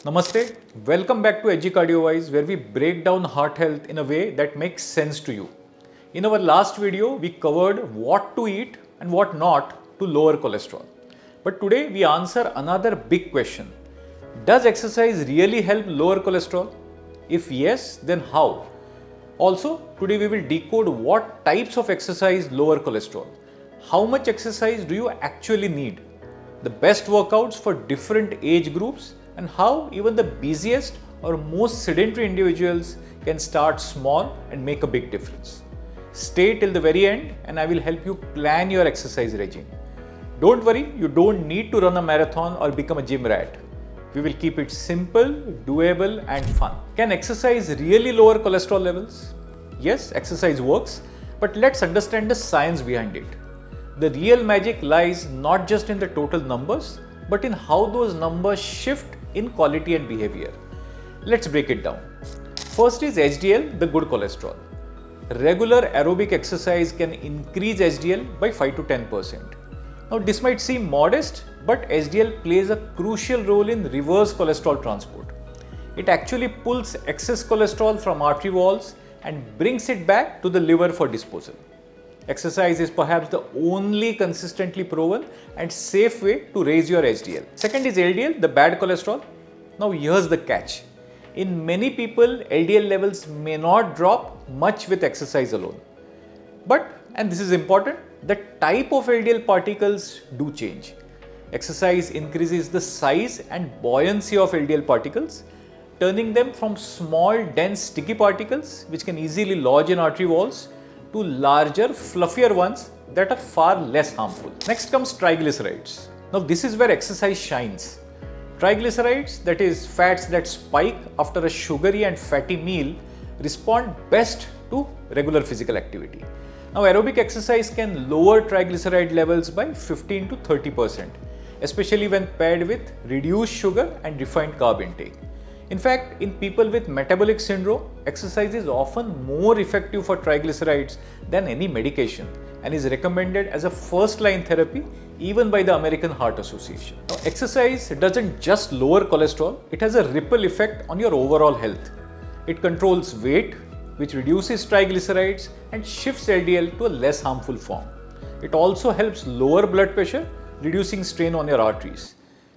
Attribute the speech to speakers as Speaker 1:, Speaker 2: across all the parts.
Speaker 1: Namaste, welcome back to Cardiowise, where we break down heart health in a way that makes sense to you. In our last video, we covered what to eat and what not to lower cholesterol. But today we answer another big question. Does exercise really help lower cholesterol? If yes, then how? Also, today we will decode what types of exercise lower cholesterol. How much exercise do you actually need? The best workouts for different age groups, and how even the busiest or most sedentary individuals can start small and make a big difference. Stay till the very end and I will help you plan your exercise regime. Don't worry, you don't need to run a marathon or become a gym rat. We will keep it simple, doable and fun. Can exercise really lower cholesterol levels? Yes, exercise works, but let's understand the science behind it. The real magic lies not just in the total numbers, but in how those numbers shift in quality and behavior. Let's break it down. First is HDL, the good cholesterol. Regular aerobic exercise can increase HDL by 5 to 10%. Now this might seem modest, but HDL plays a crucial role in reverse cholesterol transport. It actually pulls excess cholesterol from artery walls and brings it back to the liver for disposal. Exercise is perhaps the only consistently proven and safe way to raise your HDL. Second is LDL, the bad cholesterol. Now here's the catch. In many people, LDL levels may not drop much with exercise alone. But, and this is important, the type of LDL particles do change. Exercise increases the size and buoyancy of LDL particles, turning them from small, dense, sticky particles which can easily lodge in artery walls to larger, fluffier ones that are far less harmful. Next comes triglycerides. Now this is where exercise shines. Triglycerides, that is fats that spike after a sugary and fatty meal, respond best to regular physical activity. Now aerobic exercise can lower triglyceride levels by 15 to 30%, especially when paired with reduced sugar and refined carb intake. In fact, in people with metabolic syndrome, exercise is often more effective for triglycerides than any medication and is recommended as a first-line therapy even by the American Heart Association. Now, exercise doesn't just lower cholesterol, it has a ripple effect on your overall health. It controls weight, which reduces triglycerides and shifts LDL to a less harmful form. It also helps lower blood pressure, reducing strain on your arteries.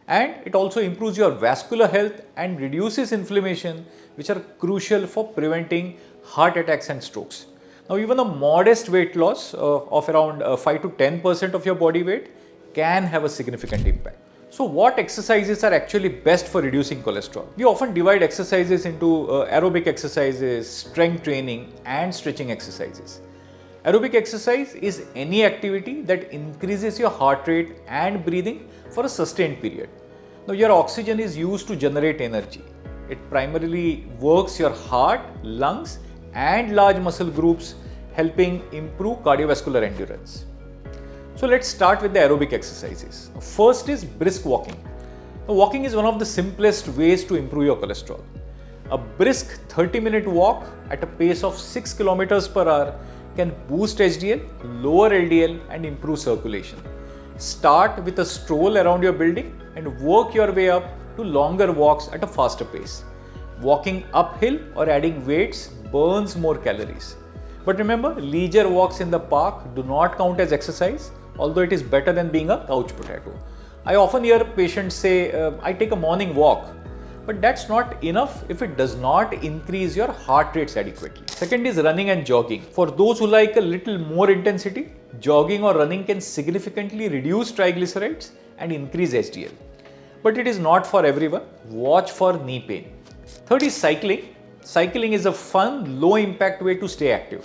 Speaker 1: And it also improves your vascular health and reduces inflammation, which are crucial for preventing heart attacks and strokes. Now, even a modest weight loss of around 5 to 10% of your body weight can have a significant impact. So, what exercises are actually best for reducing cholesterol? We often divide exercises into aerobic exercises, strength training, and stretching exercises. Aerobic exercise is any activity that increases your heart rate and breathing for a sustained period. Now, your oxygen is used to generate energy. It primarily works your heart, lungs, and large muscle groups, helping improve cardiovascular endurance. So, let's start with the aerobic exercises. First is brisk walking. Now, walking is one of the simplest ways to improve your cholesterol. A brisk 30-minute walk at a pace of 6 kilometers per hour can boost HDL, lower LDL, and improve circulation. Start with a stroll around your building and work your way up to longer walks at a faster pace. Walking uphill or adding weights burns more calories. But remember, leisure walks in the park do not count as exercise, although it is better than being a couch potato. I often hear patients say, I take a morning walk. But that's not enough if it does not increase your heart rates adequately. Second is running and jogging. For those who like a little more intensity, jogging or running can significantly reduce triglycerides and increase HDL. But it is not for everyone. Watch for knee pain. Third is cycling. Cycling is a fun, low impact way to stay active.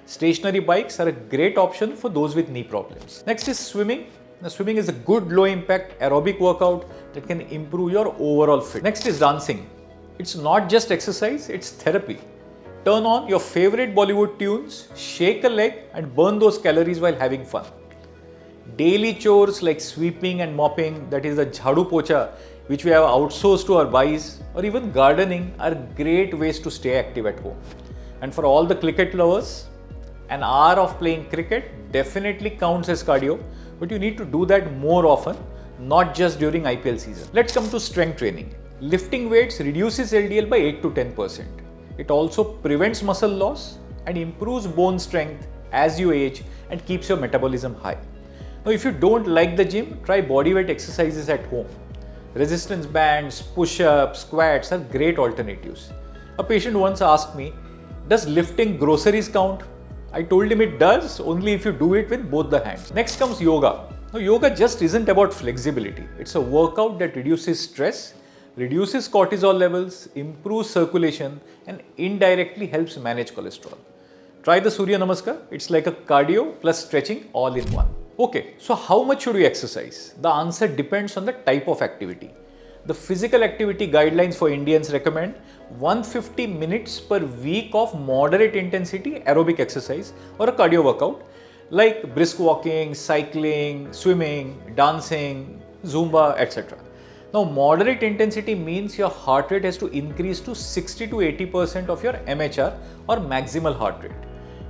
Speaker 1: Stationary bikes are a great option for those with knee problems. Next is swimming. Now, swimming is a good low impact aerobic workout that can improve your overall fitness. Next is dancing. It's not just exercise, it's therapy. Turn on your favorite Bollywood tunes, shake a leg and burn those calories while having fun. Daily chores like sweeping and mopping, that is the jhadu pocha, which we have outsourced to our wives, or even gardening are great ways to stay active at home. And for all the cricket lovers, an hour of playing cricket definitely counts as cardio, but you need to do that more often, not just during IPL season. Let's come to strength training. Lifting weights reduces LDL by 8 to 10%. It also prevents muscle loss and improves bone strength as you age and keeps your metabolism high. Now, if you don't like the gym, try bodyweight exercises at home. Resistance bands, push-ups, squats are great alternatives. A patient once asked me, does lifting groceries count? I told him it does, only if you do it with both the hands. Next comes yoga. Now, yoga just isn't about flexibility. It's a workout that reduces stress, reduces cortisol levels, improves circulation, and indirectly helps manage cholesterol. Try the Surya Namaskar. It's like a cardio plus stretching all in one. Okay, so how much should we exercise? The answer depends on the type of activity. The physical activity guidelines for Indians recommend 150 minutes per week of moderate intensity aerobic exercise or a cardio workout like brisk walking, cycling, swimming, dancing, Zumba, etc. Now, moderate intensity means your heart rate has to increase to 60 to 80% of your MHR or maximal heart rate.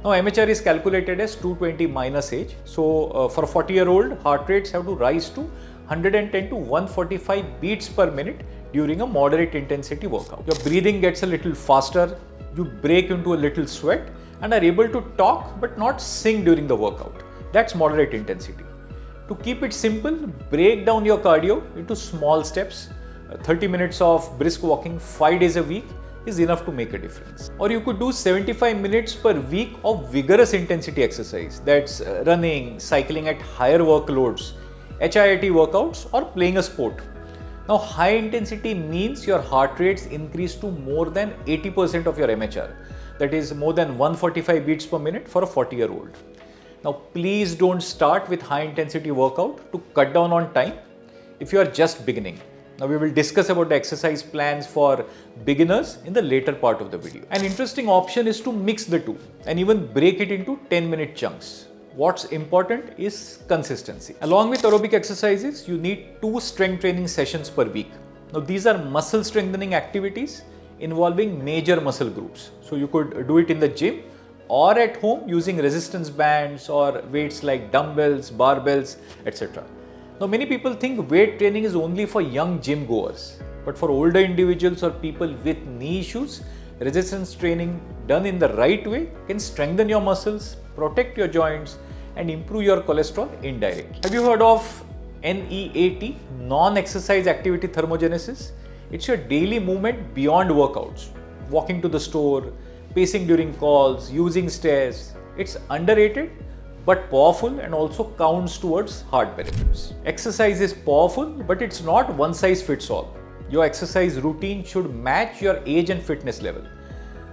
Speaker 1: Now, MHR is calculated as 220 minus age. So, for a 40-year-old, heart rates have to rise to 110 to 145 beats per minute during a moderate intensity workout. Your breathing gets a little faster, you break into a little sweat and are able to talk but not sing during the workout. That's moderate intensity. To keep it simple, break down your cardio into small steps. 30 minutes of brisk walking 5 days a week is enough to make a difference. Or you could do 75 minutes per week of vigorous intensity exercise. That's running, cycling at higher workloads, HIIT workouts, or playing a sport. Now, high intensity means your heart rates increase to more than 80% of your MHR. That is more than 145 beats per minute for a 40-year-old. Now, please don't start with high intensity workout to cut down on time if you are just beginning. Now, we will discuss about the exercise plans for beginners in the later part of the video. An interesting option is to mix the two and even break it into 10-minute chunks. What's important is consistency. Along with aerobic exercises, you need 2 strength training sessions per week. Now, these are muscle strengthening activities involving major muscle groups. So, you could do it in the gym or at home using resistance bands or weights like dumbbells, barbells, etc. Now, many people think weight training is only for young gym goers, but for older individuals or people with knee issues, resistance training done in the right way can strengthen your muscles, protect your joints, and improve your cholesterol indirectly. Have you heard of NEAT, non-exercise activity thermogenesis? It's your daily movement beyond workouts. Walking to the store, pacing during calls, using stairs. It's underrated but powerful and also counts towards heart benefits. Exercise is powerful, but it's not one size fits all. Your exercise routine should match your age and fitness level.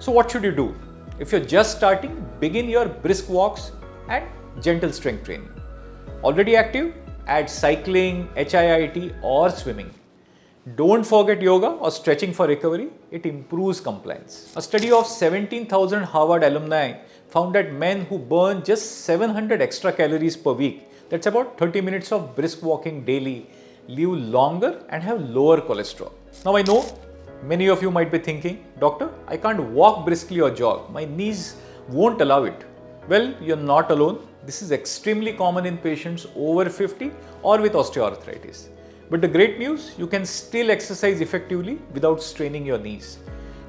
Speaker 1: So what should you do? If you're just starting, begin your brisk walks and gentle strength training. Already active? Add cycling, HIIT or swimming. Don't forget yoga or stretching for recovery. It improves compliance. A study of 17,000 Harvard alumni found that men who burn just 700 extra calories per week, that's about 30 minutes of brisk walking daily, live longer and have lower cholesterol. Now, I know many of you might be thinking, Doctor, I can't walk briskly or jog. My knees won't allow it. Well, you're not alone. This is extremely common in patients over 50 or with osteoarthritis. But the great news, you can still exercise effectively without straining your knees.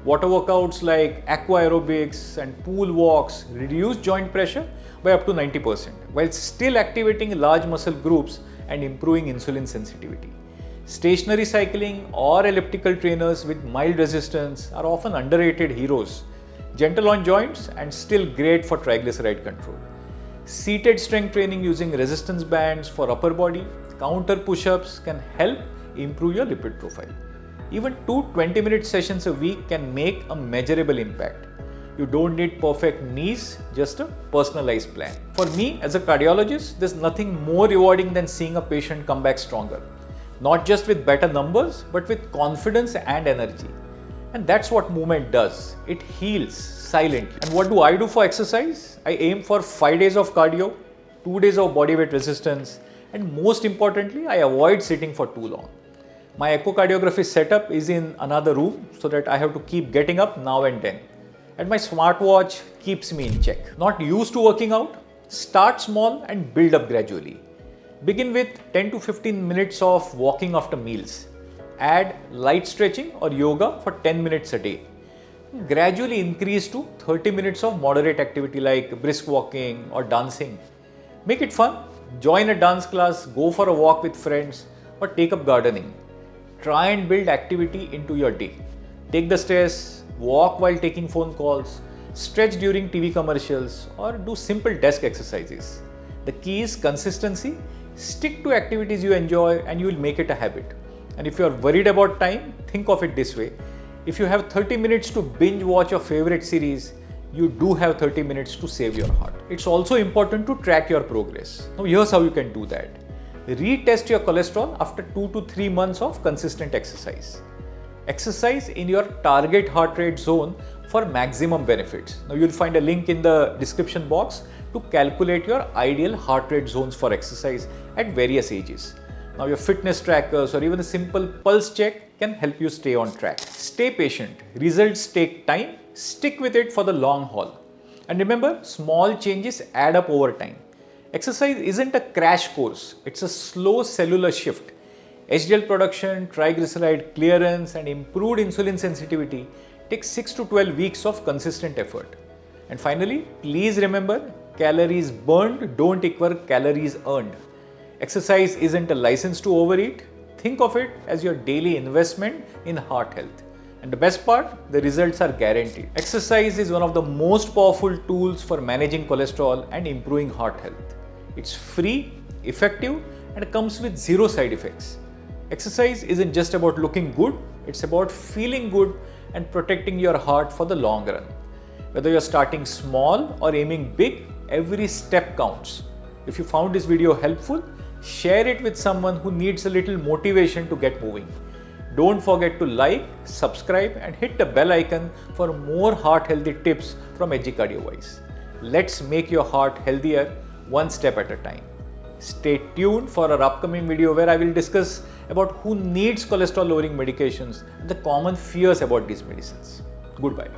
Speaker 1: Water workouts like aqua aerobics and pool walks reduce joint pressure by up to 90%, while still activating large muscle groups and improving insulin sensitivity. Stationary cycling or elliptical trainers with mild resistance are often underrated heroes, gentle on joints and still great for triglyceride control. Seated strength training using resistance bands for upper body, counter push-ups can help improve your lipid profile. Even 2 20-minute sessions a week can make a measurable impact. You don't need perfect knees, just a personalized plan. For me, as a cardiologist, there's nothing more rewarding than seeing a patient come back stronger. Not just with better numbers, but with confidence and energy. And that's what movement does. It heals silently. And what do I do for exercise? I aim for 5 days of cardio, 2 days of bodyweight resistance, and most importantly, I avoid sitting for too long. My echocardiography setup is in another room so that I have to keep getting up now and then. And my smartwatch keeps me in check. Not used to working out? Start small and build up gradually. Begin with 10 to 15 minutes of walking after meals. add light stretching or yoga for 10 minutes a day. Gradually increase to 30 minutes of moderate activity like brisk walking or dancing. Make it fun. Join a dance class, go for a walk with friends, or take up gardening. Try and build activity into your day. Take the stairs, walk while taking phone calls, stretch during TV commercials, or do simple desk exercises. The key is consistency. Stick to activities you enjoy and you will make it a habit. And if you are worried about time, think of it this way. If you have 30 minutes to binge watch your favorite series, you do have 30 minutes to save your heart. It's also important to track your progress. Now here's how you can do that. Retest your cholesterol after 2 to 3 months of consistent exercise. Exercise in your target heart rate zone for maximum benefits. Now you'll find a link in the description box to calculate your ideal heart rate zones for exercise at various ages. Now your fitness trackers or even a simple pulse check can help you stay on track. Stay patient. Results take time. Stick with it for the long haul. And remember, small changes add up over time. Exercise isn't a crash course. It's a slow cellular shift. HDL production, triglyceride clearance and improved insulin sensitivity takes 6 to 12 weeks of consistent effort. And finally, please remember, calories burned don't equal calories earned. Exercise isn't a license to overeat. Think of it as your daily investment in heart health. And the best part, the results are guaranteed. Exercise is one of the most powerful tools for managing cholesterol and improving heart health. It's free, effective, and comes with zero side effects. Exercise isn't just about looking good, it's about feeling good and protecting your heart for the long run. Whether you're starting small or aiming big, every step counts. If you found this video helpful, share it with someone who needs a little motivation to get moving. Don't forget to like, subscribe and hit the bell icon for more heart healthy tips from Cardiowise. Let's make your heart healthier one step at a time. Stay tuned for our upcoming video where I will discuss about who needs cholesterol lowering medications and the common fears about these medicines. Goodbye.